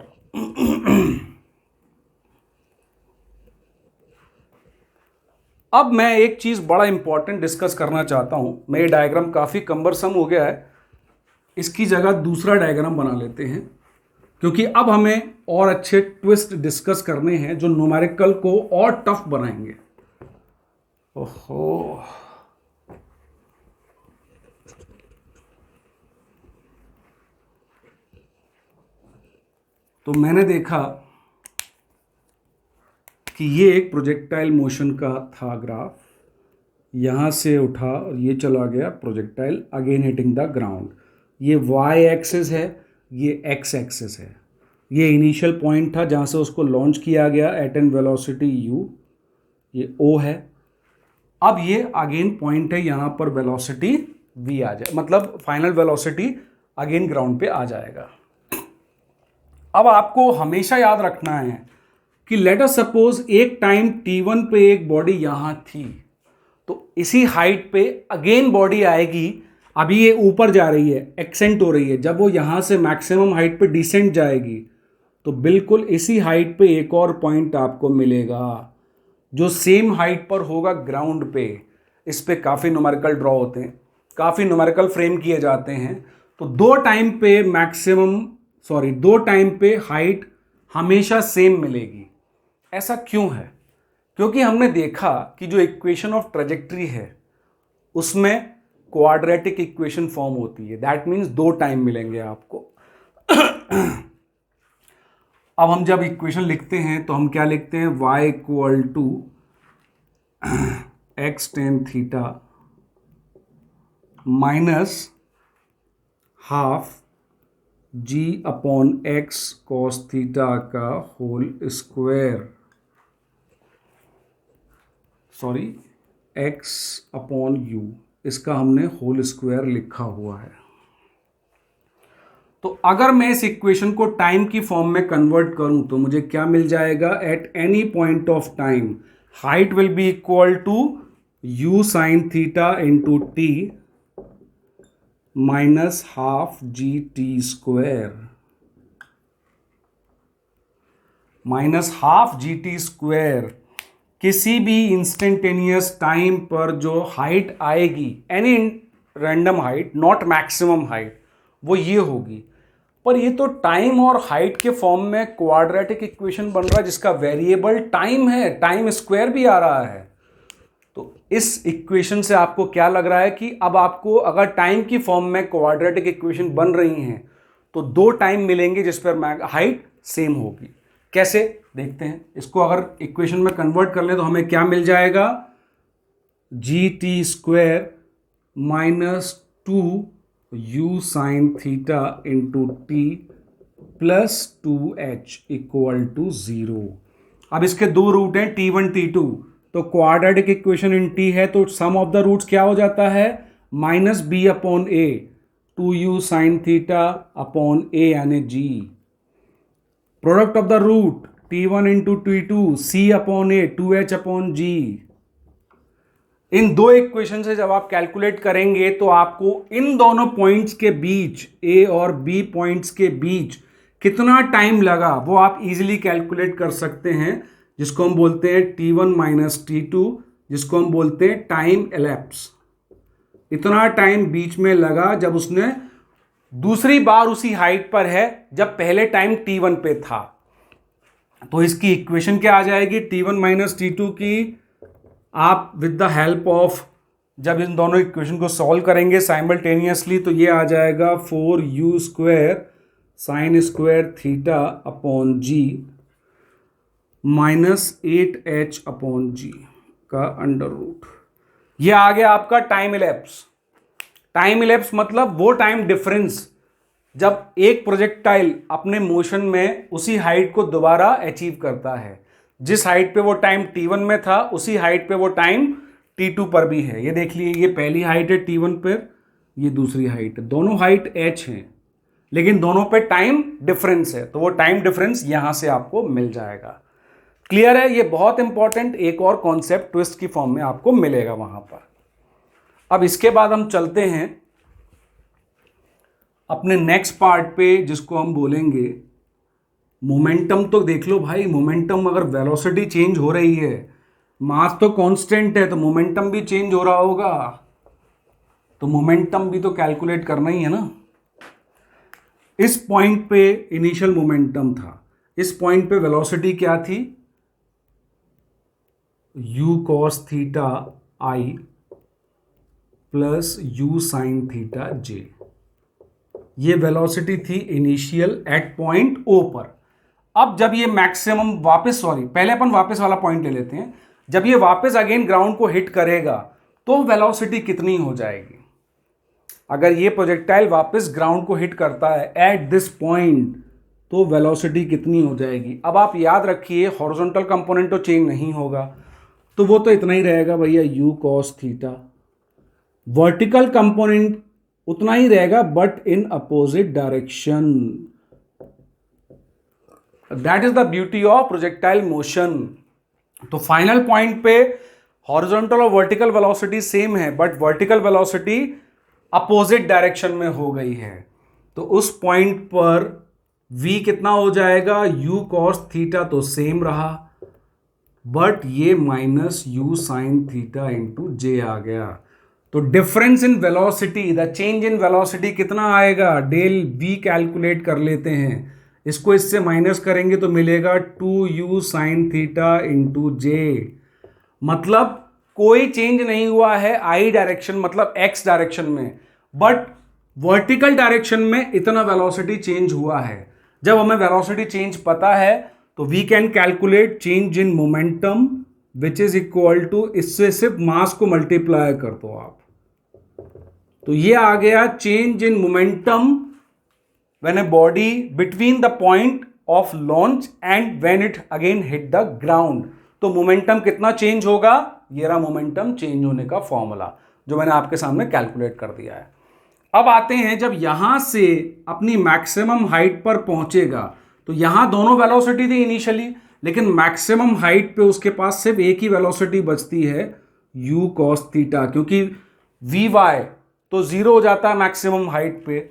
अब मैं एक चीज बड़ा इंपॉर्टेंट डिस्कस करना चाहता हूं। मेरे डायग्राम काफी कम्बरसम हो गया है, इसकी जगह दूसरा डायग्राम बना लेते हैं, क्योंकि अब हमें और अच्छे ट्विस्ट डिस्कस करने हैं जो न्यूमेरिकल को और टफ बनाएंगे। ओहो, तो मैंने देखा कि ये एक प्रोजेक्टाइल मोशन का था ग्राफ, यहाँ से उठा और ये चला गया projectile again hitting the ground. ये वाई एक्सिस है, ये एक्स एक्सिस है। ये इनिशियल पॉइंट था जहाँ से उसको लॉन्च किया गया एट एन वेलोसिटी u, ये o है। अब ये अगेन पॉइंट है, यहाँ पर वेलोसिटी v आ जाए, मतलब फाइनल वेलोसिटी अगेन ग्राउंड पे आ जाएगा। अब आपको हमेशा याद रखना है कि लेट अस सपोज एक टाइम t1 पे एक बॉडी यहां थी, तो इसी हाइट पे अगेन बॉडी आएगी। अभी ये ऊपर जा रही है, एक्सेंट हो रही है। जब वो यहां से मैक्सिमम हाइट पे डिसेंट जाएगी तो बिल्कुल इसी हाइट पे एक और पॉइंट आपको मिलेगा जो सेम हाइट पर होगा ग्राउंड पे। इस पे काफ़ी न्यूमेरिकल ड्रॉ होते हैं, काफ़ी न्यूमेरिकल फ्रेम किए जाते हैं। तो दो टाइम पे हाइट हमेशा सेम मिलेगी। ऐसा क्यों है? क्योंकि हमने देखा कि जो इक्वेशन ऑफ ट्रेजेक्ट्री है उसमें क्वाड्रेटिक इक्वेशन फॉर्म होती है। दैट मीन्स दो टाइम मिलेंगे आपको। अब हम जब इक्वेशन लिखते हैं तो हम क्या लिखते हैं? y equal to x tan theta minus half g upon x cos theta का whole square, sorry x upon u, इसका हमने होल स्क्वायर लिखा हुआ है। तो अगर मैं इस इक्वेशन को टाइम की फॉर्म में कन्वर्ट करूं तो मुझे क्या मिल जाएगा? At any point of time height will be equal to u sine theta into t minus half g t square, minus half g t square. किसी भी इंस्टेंटेनियस टाइम पर जो हाइट आएगी, any random height, not maximum height, वो ये होगी। पर ये तो टाइम और हाइट के फॉर्म में क्वाड्रेटिक इक्वेशन बन रहा है जिसका वेरिएबल टाइम है, टाइम स्क्वायर भी आ रहा है। तो इस इक्वेशन से आपको क्या लग रहा है कि अब आपको अगर टाइम की फॉर्म में क्वाड्रेटिक इक्वेशन बन रही हैं तो दो टाइम मिलेंगे जिस पर हाइट सेम होगी। कैसे देखते हैं? इसको अगर इक्वेशन में कन्वर्ट कर ले तो हमें क्या मिल जाएगा? G t square minus 2u sine theta into t plus 2h equal to 0। अब इसके दो रूट हैं, t1 t2, तो क्वाड्रेटिक इक्वेशन इन t है तो सम ऑफ द रूट्स क्या हो जाता है? Minus b upon a, 2u sine theta upon a यानी g। Product of the root t1 into t2 c upon a, 2h upon g। इन दो इक्वेशन से जब आप कैलकुलेट करेंगे तो आपको इन दोनों पॉइंट्स के बीच, ए और बी पॉइंट्स के बीच कितना टाइम लगा वो आप इजीली कैलकुलेट कर सकते हैं, जिसको हम बोलते हैं T1 माइनस T2, जिसको हम बोलते हैं टाइम एलैप्स। इतना टाइम बीच में लगा जब उसने दूसरी बार उसी हाइट पर है जब पहले टाइम T1 पे था। तो इसकी इक्वेशन क्या आ जाएगी, T1 माइनस T2 की आप विद द हेल्प ऑफ जब इन दोनों इक्वेशन को सॉल्व करेंगे साइमल्टेनियसली तो ये आ जाएगा 4u square sine square theta upon g minus 8h upon g का अंडर रूट। ये आ गया आपका टाइम इलेप्स। टाइम इलेप्स मतलब वो टाइम डिफरेंस जब एक प्रोजेक्टाइल अपने मोशन में उसी हाइट को दोबारा अचीव करता है। जिस हाइट पे वो टाइम T1 में था उसी हाइट पे वो टाइम T2 पर भी है। ये देख लीजिए, ये पहली हाइट है T1 पर, ये दूसरी हाइट है, दोनों हाइट h हैं लेकिन दोनों पे टाइम डिफरेंस है, तो वो टाइम डिफरेंस यहां से आपको मिल जाएगा। क्लियर है? ये बहुत इंपॉर्टेंट एक और कॉन्सेप्ट ट्विस्ट की फॉर्म में आपको मिलेगा वहां पर। अब इसके बाद हम चलते हैं अपने नेक्स्ट पार्ट पे, जिसको हम बोलेंगे मोमेंटम। तो देख लो भाई, मोमेंटम अगर वेलोसिटी चेंज हो रही है, मास तो कांस्टेंट है, तो मोमेंटम भी चेंज हो रहा होगा, तो मोमेंटम भी तो कैलकुलेट करना ही है ना। इस पॉइंट पे इनिशियल मोमेंटम था, इस पॉइंट पे वेलोसिटी क्या थी, u cos theta i plus u sin theta j। ये वेलोसिटी थी इनिशियल एट पॉइंट O पर। अब जब ये मैक्सिमम पहले अपन वापस वाला पॉइंट ले लेते हैं। जब ये वापस अगेन ग्राउंड को हिट करेगा तो वेलोसिटी कितनी हो जाएगी। अगर ये प्रोजेक्टाइल वापस ग्राउंड को हिट करता है एट दिस पॉइंट तो वेलोसिटी कितनी हो जाएगी। अब आप याद रखिए हॉरिजॉन्टल कंपोनेंट तो चेंज नहीं होगा, तो वो तो इतना ही रहेगा भैया u cos theta. Vertical component उतना ही रहेगा but in opposite direction. That is the beauty of projectile motion. तो फाइनल पॉइंट पे हॉरिजॉन्टल और वर्टिकल वेलोसिटी सेम है but vertical velocity opposite direction में हो गई है। तो उस पॉइंट पर v कितना हो जाएगा, u cos थीटा तो सेम रहा बट ये minus u sin theta into j आ गया। तो difference in velocity, the change in velocity कितना आएगा, डेल v कैलकुलेट कर लेते हैं। इसको इससे माइनस करेंगे तो मिलेगा 2u sin थीटा इंटू जे। मतलब कोई चेंज नहीं हुआ है आई डायरेक्शन मतलब x डायरेक्शन में, बट वर्टिकल डायरेक्शन में इतना वेलोसिटी चेंज हुआ है। जब हमें वेलोसिटी चेंज पता है तो we can calculate change in momentum which is equal to, इससे सिर्फ मास को मल्टीप्लाई कर दो आप, तो ये आ गया change in momentum when a body between the point of launch and when it again hit the ground. तो मोमेंटम कितना चेंज होगा, ये रहा मोमेंटम चेंज होने का फॉर्मूला जो मैंने आपके सामने कैलकुलेट कर दिया है। अब आते हैं जब यहां से अपनी मैक्सिमम हाइट पर पहुंचेगा, तो यहां दोनों वेलोसिटी थी इनिशियली, लेकिन मैक्सिमम हाइट पे उसके पास सिर्फ एक ही वेलोसिटी बचती है u cos थीटा, क्योंकि vy तो जीरो हो जाता है मैक्सिमम हाइट पे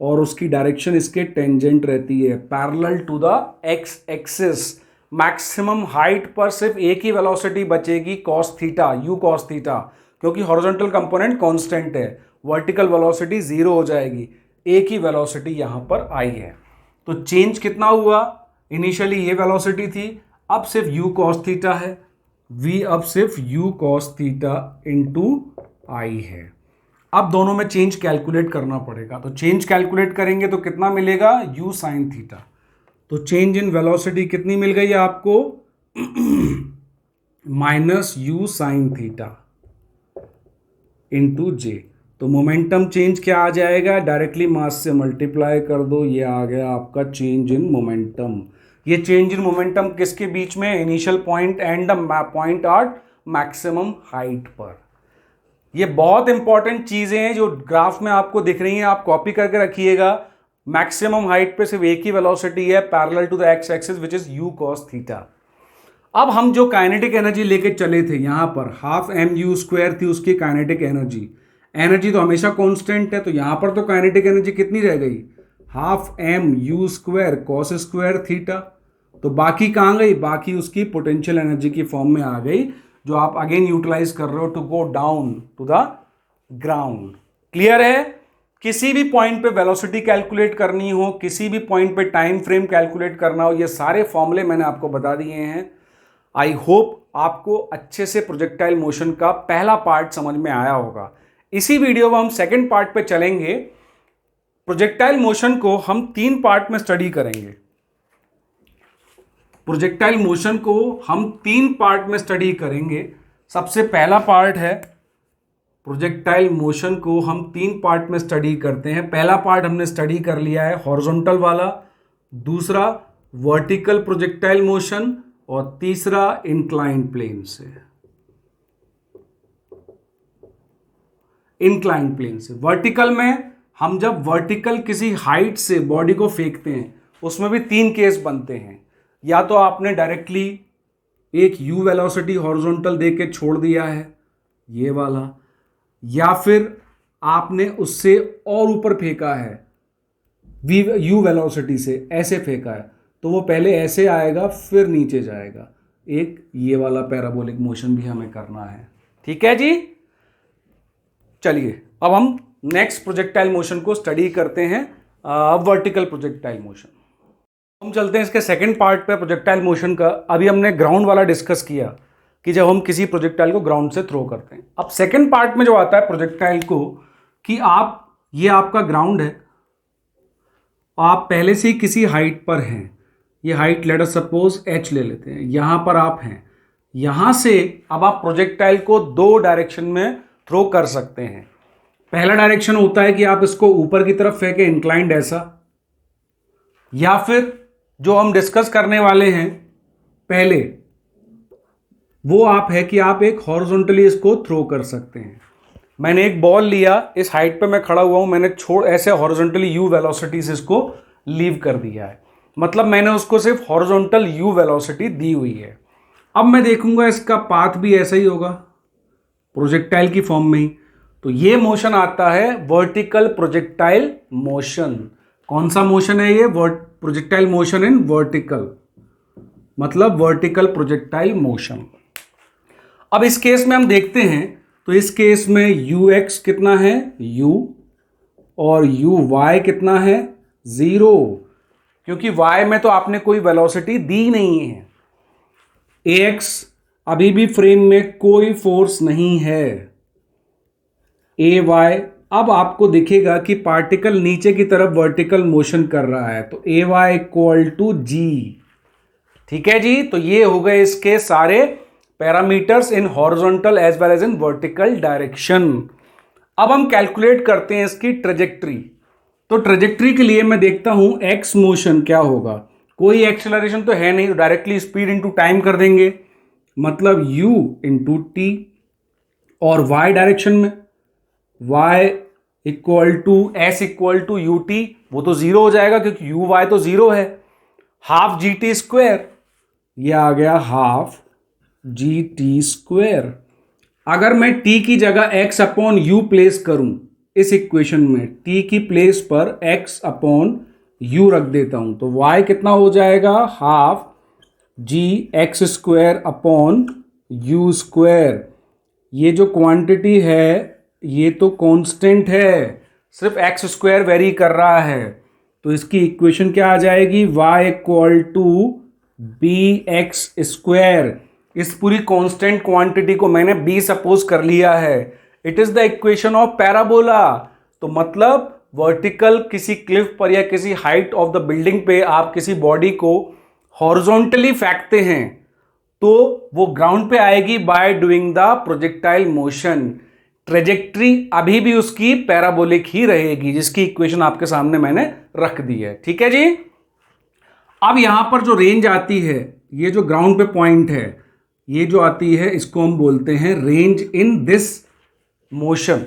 और उसकी डायरेक्शन इसके टेंजेंट रहती है parallel to the x axis. Maximum height पर सिर्फ एक ही वेलोसिटी बचेगी cos theta, u cos theta, क्योंकि हॉरिजॉन्टल कंपोनेंट कांस्टेंट है, वर्टिकल वेलोसिटी जीरो हो जाएगी, एक ही वेलोसिटी यहां पर आई है। तो चेंज कितना हुआ, इनिशियली ये वेलोसिटी थी, अब सिर्फ u cos थीटा है, v अब सिर्फ u cos थीटा इंटू आई है। अब दोनों में चेंज कैलकुलेट करना पड़ेगा, तो चेंज कैलकुलेट करेंगे तो कितना मिलेगा, u sin थीटा। तो चेंज इन वेलोसिटी कितनी मिल गई आपको, minus u sin theta into j. तो मोमेंटम चेंज क्या आ जाएगा, डायरेक्टली मास से मल्टीप्लाई कर दो, ये आ गया आपका चेंज इन मोमेंटम। ये चेंज इन मोमेंटम किसके बीच में, initial point and the point at maximum height पर। ये बहुत इंपॉर्टेंट चीजें हैं जो ग्राफ में आपको दिख रही हैं, आप कॉपी करके रखिएगा। मैक्सिमम हाइट पे सिर्फ एक ही वेलोसिटी है parallel to the x axis which is u cos theta. अब हम जो काइनेटिक एनर्जी लेके चले थे यहां पर हाफ एम यू स्क्वायर थी उसकी काइनेटिक एनर्जी, एनर्जी तो हमेशा कांस्टेंट है, तो यहां पर तो काइनेटिक एनर्जी कितनी रह गई, half m u square cos square theta. तो बाकी कहां गई, बाकी उसकी पोटेंशियल एनर्जी की फॉर्म में आ गई, जो आप अगेन यूटिलाइज कर रहे हो to go down to the ground. Clear है? किसी भी पॉइंट पे वेलोसिटी कैलकुलेट करनी हो, किसी भी पॉइंट पे टाइम फ्रेम कैलकुलेट करना हो, ये सारे फॉर्मूले मैंने आपको बता दिए हैं। आई होप आपको अच्छे से प्रोजेक्टाइल मोशन का पहला पार्ट समझ में आया होगा। इसी वीडियो में हम सेकंड पार्ट पे चलेंगे। प्रोजेक्टाइल मोशन को हम 3 पार्ट में स्टडी करेंगे। प्रोजेक्टाइल मोशन को हम 3 पार्ट में स्टडी करेंगे। सबसे पहला पार्ट है, प्रोजेक्टाइल मोशन को हम 3 पार्ट में स्टडी करते हैं। पहला पार्ट हमने स्टडी कर लिया है हॉरिजॉन्टल वाला, दूसरा वर्टिकल प्रोजेक्टाइल मोशन, और तीसरा इंक्लाइंड प्लेन से। इंक्लाइंड प्लेन से वर्टिकल में हम जब वर्टिकल किसी हाइट से बॉडी को फेंकते हैं उसमें भी 3 केस बनते हैं। या तो आपने डायरेक्टली एक यू वेलोसिटी हॉरिजॉन्टल दे के छोड़ दिया है, ये वाला, या फिर आपने उससे और ऊपर फेंका है यू वेलोसिटी से, ऐसे फेंका है, तो वो पहले ऐसे आएगा फिर नीचे जाएगा। एक ये वाला पैराबोलिक मोशन भी हमें करना है। ठीक है जी, चलिए अब हम नेक्स्ट प्रोजेक्टाइल मोशन को स्टडी करते हैं, वर्टिकल प्रोजेक्टाइल मोशन। हम चलते हैं इसके सेकंड पार्ट पे प्रोजेक्टाइल मोशन का। अभी हमने ग्राउंड वाला डिस्कस किया कि जब हम किसी प्रोजेक्टाइल को ग्राउंड से थ्रो करते हैं। अब सेकंड पार्ट में जो आता है प्रोजेक्टाइल को, कि ये आपका ग्राउंड है, आप पहले से ही किसी हाइट पर हैं, ये height let us suppose h ले लेते हैं, यहां पर आप हैं, यहां से अब आप प्रोजेक्टाइल को 2 डायरेक्शन में थ्रो कर सकते हैं। पहला डायरेक्शन होता है कि आप इसको ऊपर की तरफ फेंके इंक्लाइंड ऐसा, या फिर जो हम डिस्कस करने वाले हैं पहले वो आप है कि आप एक हॉरिजॉन्टली इसको थ्रो कर सकते हैं। मैंने एक बॉल लिया, इस हाइट पे मैं खड़ा हुआ हूं, मैंने ऐसे हॉरिजॉन्टली यू वेलोसिटी से इसको लीव कर दिया है, मतलब मैंने उसको सिर्फ हॉरिजॉन्टल यू वेलोसिटी दी हुई है। अब मैं देखूंगा इसका पाथ भी ऐसा ही होगा प्रोजेक्टाइल की फॉर्म में ही, तो ये मोशन आता है वर्टिकल प्रोजेक्टाइल मोशन। कौन सा मोशन है ये? प्रोजेक्टाइल मोशन इन वर्टिकल, मतलब वर्टिकल प्रोजेक्टाइल मोशन। अब इस केस में हम देखते हैं, तो इस केस में ux कितना है u, और uy कितना है 0, क्योंकि y में तो आपने कोई वेलोसिटी दी नहीं है। ax अभी भी फ्रेम में कोई फोर्स नहीं है। ay अब आपको दिखेगा कि पार्टिकल नीचे की तरफ वर्टिकल मोशन कर रहा है, तो ay इक्वल टू g। ठीक है जी, तो ये हो गए इसके सारे parameters in horizontal as well as in vertical direction. अब हम कैलकुलेट करते हैं इसकी ट्रेजेक्ट्री। तो ट्रेजेक्ट्री के लिए मैं देखता हूं एक्स मोशन क्या होगा। कोई एक्सेलरेशन तो है नहीं, तो डायरेक्टली स्पीड इनटू टाइम कर देंगे, मतलब u इंटू टी, और y डायरेक्शन में y equal to s equal to u t, वो तो 0 हो जाएगा क्योंकि u y तो 0 है, हाफ जी टी स्क्वायर, ये आ गया हाफ जी टी स्क्वायर। अगर मैं t की जगह x अपॉन यू प्लेस करूं इस इक्वेशन में, t की प्लेस पर x अपॉन u रख देता हूं, तो y कितना हो जाएगा, half g x square upon u square. ये जो क्वांटिटी है ये तो कांस्टेंट है, सिर्फ एक्स स्क्वायर वेरी कर रहा है, तो इसकी इक्वेशन क्या आ जाएगी, y equal to b x square. इस पूरी कांस्टेंट क्वांटिटी को मैंने b सपोज कर लिया है। It is the equation of parabola. तो मतलब वर्टिकल किसी क्लिफ पर या किसी हाइट ऑफ द बिल्डिंग पे आप किसी बॉडी को हॉरिजॉन्टली फेंकते हैं तो वो ग्राउंड पे आएगी by doing the projectile motion. Trajectory अभी भी उसकी पैराबोलिक ही रहेगी, जिसकी इक्वेशन आपके सामने मैंने रख दी है। ठीक है जी। अब यहां पर जो रेंज आती है, ये जो ग्राउंड पे पॉइंट है, ये जो आती है इसको हम बोलते हैं range in this motion,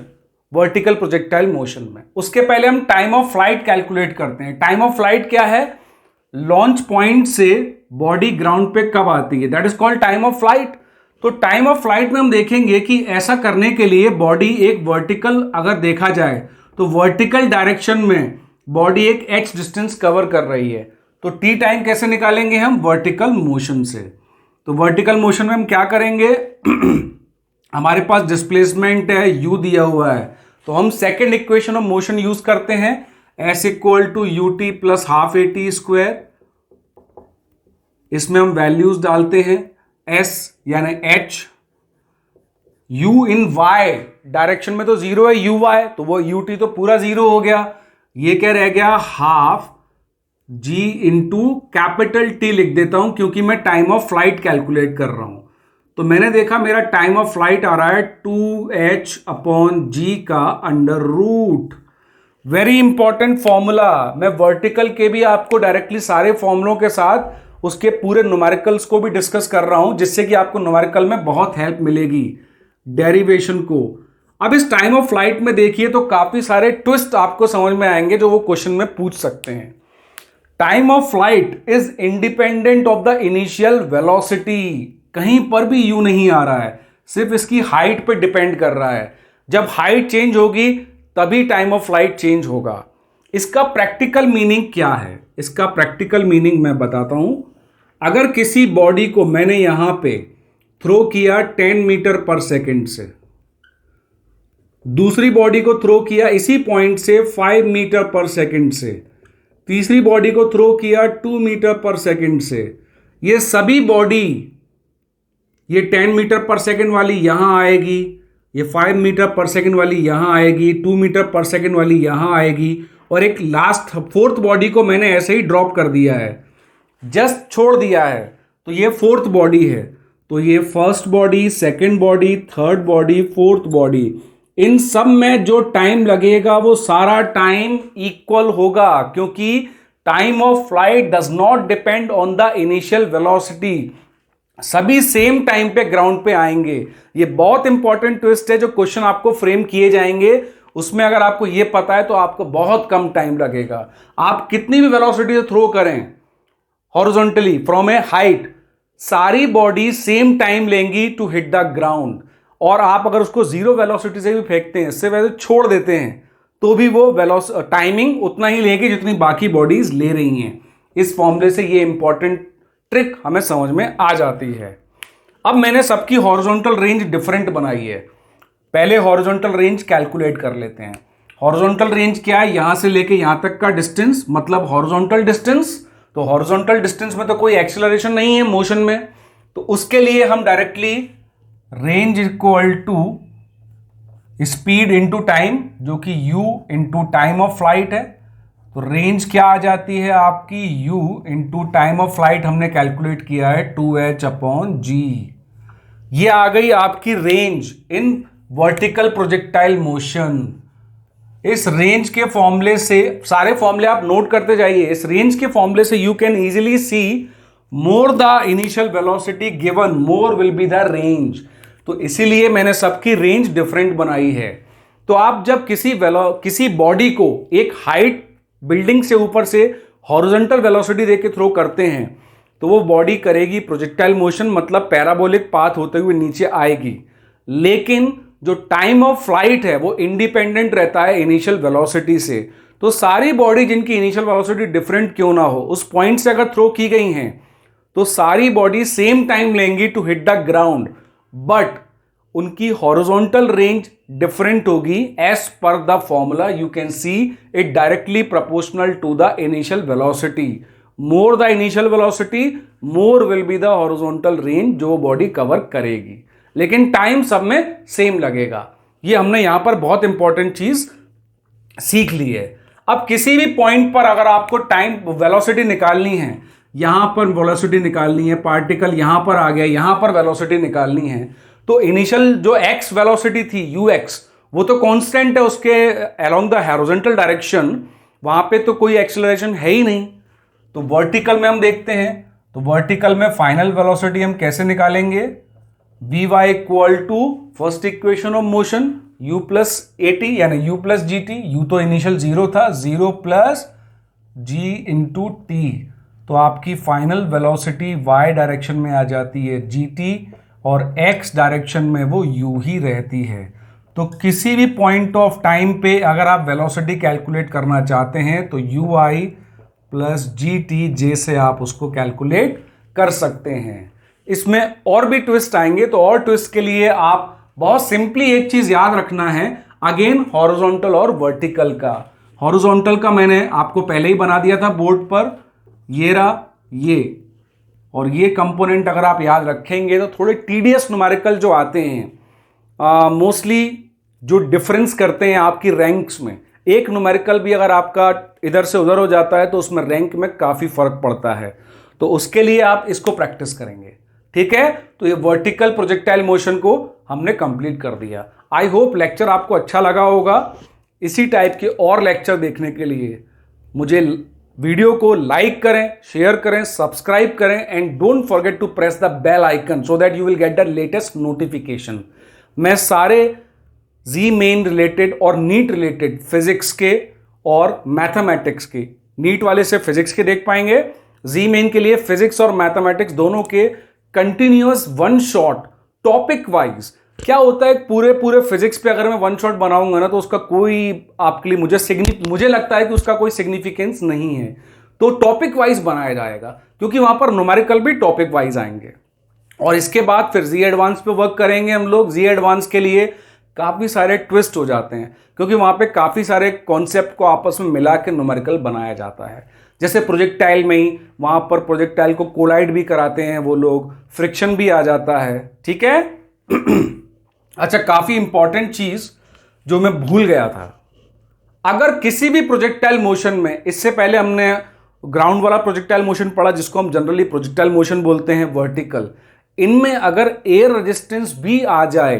vertical projectile motion में। उसके पहले हम टाइम ऑफ फ्लाइट कैलकुलेट करते हैं। टाइम ऑफ फ्लाइट क्या है, लॉन्च पॉइंट से बॉडी ग्राउंड पे कब आती है, that is called time of flight. तो टाइम ऑफ फ्लाइट में हम देखेंगे कि ऐसा करने के लिए बॉडी एक वर्टिकल, अगर देखा जाए तो वर्टिकल डायरेक्शन में बॉडी एक h डिस्टेंस कवर कर रही है। तो t टाइम कैसे निकालेंगे हम, वर्टिकल मोशन से। तो वर्टिकल मोशन में हम क्या करेंगे हमारे पास डिस्प्लेसमेंट है u दिया हुआ है, तो हम second equation of motion use करते हैं, s equal to ut plus half at square. इसमें हम वैल्यूज डालते हैं, s यानी h, u in y direction में तो जीरो है uy, तो वो ut तो पूरा जीरो हो गया। ये क्या रह गया, half g into capital T लिख देता हूं क्योंकि मैं टाइम ऑफ फ्लाइट कैलकुलेट कर रहा हूं। तो मैंने देखा मेरा टाइम ऑफ फ्लाइट आ रहा है 2h अपॉन g का under root. Very important formula, मैं वर्टिकल के भी आपको डायरेक्टली सारे फॉर्मूलों के साथ उसके पूरे न्यूमेरिकल्स को भी डिस्कस कर रहा हूं, जिससे कि आपको न्यूमेरिकल में बहुत हेल्प मिलेगी डेरिवेशन को। अब इस टाइम ऑफ फ्लाइट में देखिए तो काफी सारे ट्विस्ट आपको समझ में आएंगे जो वो क्वेश्चन में पूछ सकते हैं। Time of flight is independent of the initial velocity, कहीं पर भी यू नहीं आ रहा है, सिर्फ इसकी हाइट पे डिपेंड कर रहा है। जब हाइट चेंज होगी तभी टाइम ऑफ फ्लाइट चेंज होगा। इसका प्रैक्टिकल मीनिंग क्या है, इसका प्रैक्टिकल मीनिंग मैं बताता हूं। अगर किसी बॉडी को मैंने यहां पे थ्रो किया 10 मीटर पर सेकेंड से, दूसरी बॉडी को थ्रो किया इसी पॉइंट से 5 मीटर पर सेकेंड से, तीसरी बॉडी को थ्रो किया 2 मीटर पर सेकेंड से, ये सभी बॉडी, ये 10 मीटर पर सेकेंड वाली यहां आएगी, ये 5 मीटर पर सेकेंड वाली यहां आएगी, 2 मीटर पर सेकेंड वाली यहां आएगी, और एक लास्ट फोर्थ बॉडी को मैंने ऐसे ही ड्रॉप कर दिया है, जस्ट छोड़ दिया है, तो ये फोर्थ बॉडी है। तो ये first body, second body, third body, fourth body, इन सब में जो टाइम लगेगा वो सारा टाइम इक्वल होगा, क्योंकि time of flight does not depend on the initial velocity. सभी सेम टाइम पे ग्राउंड पे आएंगे। ये बहुत इंपॉर्टेंट ट्विस्ट है जो क्वेश्चन आपको फ्रेम किए जाएंगे, उसमें अगर आपको ये पता है तो आपको बहुत कम टाइम लगेगा। आप कितनी भी वेलोसिटी से थ्रो करें हॉरिजॉन्टली फ्रॉम ए हाइट, सारी बॉडी सेम टाइम लेंगी टू हिट द ग्राउंड। और आप अगर उसको जीरो वेलोसिटी से भी फेंकते हैं, इससे वैसे छोड़ देते हैं, तो भी वो टाइमिंग उतना ही लेगी जितनी बाकी बॉडीज ले रही हैं। इस फॉर्मूले से ये इंपॉर्टेंट ट्रिक हमें समझ में आ जाती है। अब मैंने सबकी हॉरिजॉन्टल रेंज डिफरेंट बनाई है। पहले हॉरिजॉन्टल रेंज कैलकुलेट कर लेते हैं। हॉरिजॉन्टल रेंज क्या है, यहां से लेके यहां तक का डिस्टेंस, मतलब हॉरिजॉन्टल डिस्टेंस। तो हॉरिजॉन्टल डिस्टेंस में तो कोई एक्सेलरेशन नहीं है मोशन में, तो उसके लिए हम directly range equal to speed into time, जो कि u into time of flight है। तो रेंज क्या आ जाती है आपकी, u into time of flight हमने कैलकुलेट किया है 2h अपॉन g। ये आ गई आपकी range in vertical projectile motion. इस रेंज के फॉर्मूले से, सारे फॉर्मूले आप नोट करते जाइए, इस रेंज के फॉर्मूले से you can easily C more the initial velocity given more will be the range. तो इसीलिए मैंने सबकी रेंज डिफरेंट बनाई है। तो आप जब किसी बॉडी को एक हाइट बिल्डिंग से ऊपर से हॉरिजॉन्टल वेलोसिटी देके थ्रो करते हैं, तो वो बॉडी करेगी प्रोजेक्टाइल मोशन, मतलब पैराबोलिक पाथ होते हुए नीचे आएगी। लेकिन जो टाइम ऑफ फ्लाइट है वो इंडिपेंडेंट रहता है इनिशियल वेलोसिटी से। तो सारी बॉडी जिनकी इनिशियल वेलोसिटी डिफरेंट क्यों ना हो, उस पॉइंट से अगर थ्रो की गई हैं तो सारी बॉडी सेम टाइम लेंगी to hit the ground, but उनकी हॉरिजॉन्टल रेंज डिफरेंट होगी as per the formula. You can see it directly proportional to the initial velocity. More the initial velocity, more will be the horizontal range जो body cover करेगी, लेकिन time सब में same लगेगा। ये हमने यहां पर बहुत इंपॉर्टेंट चीज सीख ली है। अब किसी भी पॉइंट पर अगर आपको टाइम वेलोसिटी निकालनी है, यहां पर वेलोसिटी निकालनी है, पार्टिकल यहां पर आ गया, यहां पर वेलोसिटी निकालनी है, तो इनिशियल जो x वेलोसिटी थी ux, वो तो कांस्टेंट है उसके अलोंग द हॉरिजॉन्टल डायरेक्शन, वहां पे तो कोई एक्सेलरेशन है ही नहीं। तो वर्टिकल में हम देखते हैं, तो वर्टिकल में फाइनल वेलोसिटी हम कैसे निकालेंगे, vy equal to first equation of motion u plus at यानी u प्लस gt, u तो इनिशियल जीरो था, 0 प्लस g इंटू टी। तो आपकी फाइनल वेलोसिटी y डायरेक्शन में आ जाती है gt और x डायरेक्शन में वो u ही रहती है। तो किसी भी पॉइंट ऑफ टाइम पे अगर आप वेलोसिटी कैलकुलेट करना चाहते हैं तो ui प्लस gt से आप उसको कैलकुलेट कर सकते हैं। इसमें और भी ट्विस्ट आएंगे, तो और ट्विस्ट के लिए आप बहुत सिंपली एक चीज याद रखना है, अगेन हॉरिजॉन्टल और वर्टिकल का। हॉरिजॉन्टल का मैंने आपको पहले ही बना दिया था बोर्ड पर, ये रहा ये, और ये कंपोनेंट अगर आप याद रखेंगे तो थोड़े टीडियस न्यूमेरिकल जो आते हैं मोस्टली जो डिफरेंस करते हैं आपकी रैंक्स में, एक न्यूमेरिकल भी अगर आपका इधर से उधर हो जाता है तो उसमें रैंक में काफी फर्क पड़ता है, तो उसके लिए आप इसको प्रैक्टिस करेंगे। ठीक है, तो ये वर्टिकल प्रोजेक्टाइल मोशन को हमने कंप्लीट कर दिया। आई होप लेक्चर आपको अच्छा लगा होगा। इसी टाइप के और लेक्चर देखने के लिए मुझे वीडियो को लाइक करें, शेयर करें, सब्सक्राइब करें and don't forget to press the bell icon so that you will get the latest notification. मैं सारे जी मेन रिलेटेड और नीट रिलेटेड फिजिक्स के और मैथमेटिक्स के, नीट वाले से फिजिक्स के देख पाएंगे, जी मेन के लिए फिजिक्स और मैथमेटिक्स दोनों के continuous one shot topic wise. क्या होता है पूरे फिजिक्स पे अगर मैं वन शॉट बनाऊंगा ना तो उसका कोई आपके लिए मुझे लगता है कि उसका कोई सिग्निफिकेंस नहीं है, तो टॉपिक वाइज बनाया जाएगा क्योंकि वहां पर न्यूमेरिकल भी टॉपिक वाइज आएंगे। और इसके बाद फिर जी एडवांस पे वर्क करेंगे हम लोग। जी एडवांस के लिए काफी सारे ट्विस्ट हो जाते हैं क्योंकि वहां पे काफी सारे कॉन्सेप्ट को आपस में मिला के न्यूमेरिकल बनाया जाता है। जैसे प्रोजेक्टाइल में ही वहां पर प्रोजेक्टाइल को कोलाइड भी कराते हैं वो लोग, फ्रिक्शन भी आ जाता है। ठीक है अच्छा, काफी इंपॉर्टेंट चीज जो मैं भूल गया था, अगर किसी भी प्रोजेक्टाइल मोशन में, इससे पहले हमने ग्राउंड वाला प्रोजेक्टाइल मोशन पढ़ा जिसको हम जनरली प्रोजेक्टाइल मोशन बोलते हैं, वर्टिकल, इनमें अगर एयर रेजिस्टेंस भी आ जाए,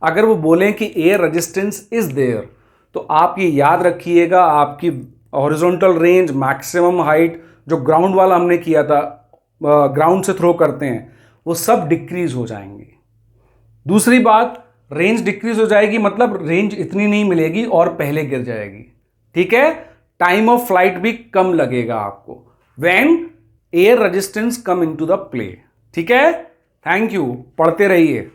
अगर वो बोलें कि एयर रेजिस्टेंस इज देयर, तो आप ये याद रखिएगा आपकी हॉरिजॉन्टल रेंज, मैक्सिमम हाइट जो ग्राउंड वाला हमने किया था, ग्राउंड से थ्रो करते हैं, वो सब डिक्रीज हो जाएंगे। दूसरी बात, रेंज डिक्रीज हो जाएगी मतलब रेंज इतनी नहीं मिलेगी और पहले गिर जाएगी। ठीक है, टाइम ऑफ फ्लाइट भी कम लगेगा आपको when air resistance come into the play. ठीक है, थैंक यू, पढ़ते रहिए।